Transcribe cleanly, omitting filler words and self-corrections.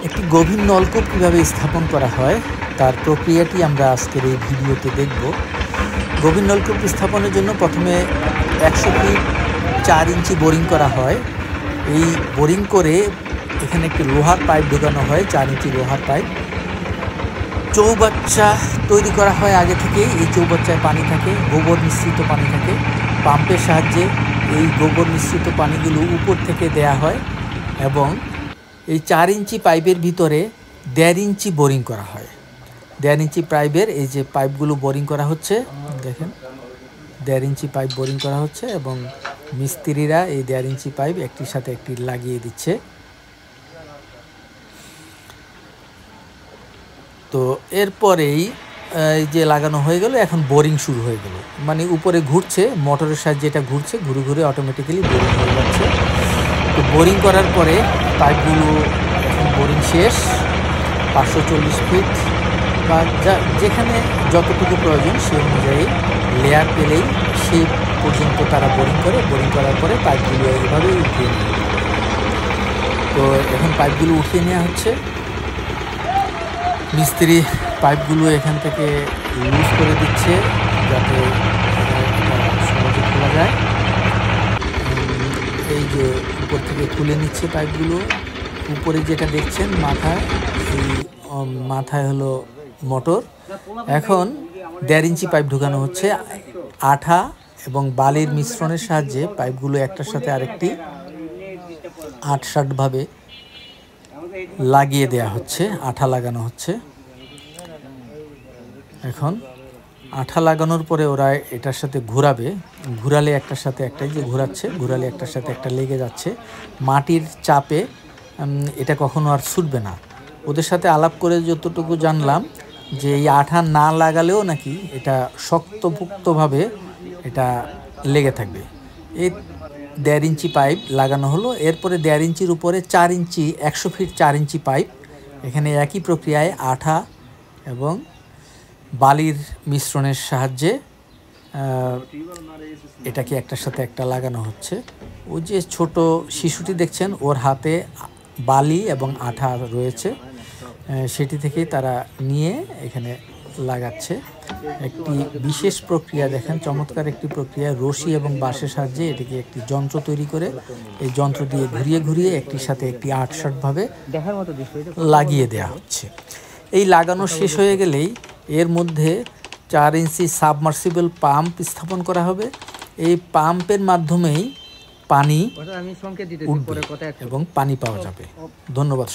একটি গভীর নলকূপ কীভাবে স্থাপন করা হয় তার প্রক্রিয়াটি আমরা আজকের এই ভিডিওতে দেখব। গভীর নলকূপ স্থাপনের জন্য প্রথমে 100 ফিট 4 ইঞ্চি বোরিং করা হয়। এই বোরিং করে এখানে একটি লোহার পাইপ ঢোকানো হয়, 4 ইঞ্চি লোহার পাইপ। চৌবাচ্চা তৈরি করা হয় আগে থেকেই। এই চৌবাচ্চায় পানি থাকে, গোবর মিশ্রিত পানি থাকে। পাম্পের সাহায্যে এই গোবর মিশ্রিত পানিগুলো উপর থেকে দেয়া হয় এবং এই 4 ইঞ্চি পাইপের ভিতরে 1.5 ইঞ্চি বোরিং করা হয়। 1.5 ইঞ্চি পাইপের এই যে পাইপগুলো বোরিং করা হচ্ছে, দেখেন 1.5 ইঞ্চি পাইপ বোরিং করা হচ্ছে এবং মিস্ত্রিরা এই 1.5 ইঞ্চি পাইপ একটির সাথে একটি লাগিয়ে দিচ্ছে। তো এরপরেই এই যে লাগানো হয়ে গেল, এখন বোরিং শুরু হয়ে গেল, মানে উপরে ঘুরছে, মোটরের সাহায্যে এটা ঘুরছে, ঘুরে ঘুরে অটোমেটিক্যালি বোরিং হয়ে যাচ্ছে। তো বোরিং করার পরে পাইপগুলো এখন বোরিং শেষ। 540 ফিট বা যেখানে যতটুকু প্রয়োজন সেই অনুযায়ী লেয়ার পেলেই সেই পর্যন্ত তারা বোরিং করে। বোরিং করার পরে পাইপগুলো এইভাবে উঠিয়ে নেয়। তো এখন পাইপগুলো উঠিয়ে নেওয়া হচ্ছে। মিস্ত্রি পাইপগুলো এখান থেকে লুজ করে দিচ্ছে যাতে সহজে খোলা যায়। এই যে উপর থেকে খুলে নিচ্ছে পাইপগুলো। উপরে যেটা দেখছেন মাথায়, এই মাথায় হলো মোটর। এখন 1.5 ইঞ্চি পাইপ ঢুকানো হচ্ছে। আঠা এবং বালির মিশ্রণের সাহায্যে পাইপগুলো একটার সাথে আরেকটি 8-8ভাবে লাগিয়ে দেয়া হচ্ছে, আঠা লাগানো হচ্ছে। এখন আঠা লাগানোর পরে ওরা এটার সাথে ঘোরাবে, ঘুরালে একটার সাথে একটাই যে ঘোরাচ্ছে, ঘুরালে একটার সাথে একটা লেগে যাচ্ছে। মাটির চাপে এটা কখনো আর ছুটবে না। ওদের সাথে আলাপ করে যতটুকু জানলাম যে এই আঠা না লাগালেও নাকি এটা শক্তপোক্তভাবে এটা লেগে থাকবে। এই 1.5 ইঞ্চি পাইপ লাগানো হলো। এরপরে 1.5 ইঞ্চির উপরে 4 ইঞ্চি 100 ফিট 4 ইঞ্চি পাইপ। এখানে একই প্রক্রিয়ায় আঠা এবং বালির মিশ্রণের সাহায্যে এটাকে একটার সাথে একটা লাগানো হচ্ছে। ওই যে ছোট শিশুটি দেখছেন, ওর হাতে বালি এবং আঠা রয়েছে, সেটি থেকে তারা নিয়ে এখানে লাগাচ্ছে। একটি বিশেষ প্রক্রিয়া দেখেন, চমৎকার একটি প্রক্রিয়া। রশি এবং বাঁশের সাহায্যে এটিকে একটি যন্ত্র তৈরি করে এই যন্ত্র দিয়ে ঘুরিয়ে ঘুরিয়ে একটির সাথে একটি 8-8ভাবে লাগিয়ে দেয়া হচ্ছে। এই লাগানো শেষ হয়ে গেলেই এর মধ্যে 4 ইঞ্চি সাবমার্সিবল পাম্প স্থাপন করা হবে। এই পাম্পের মাধ্যমেই পানি উঠবে এবং পানি পাওয়া যাবে। ধন্যবাদ।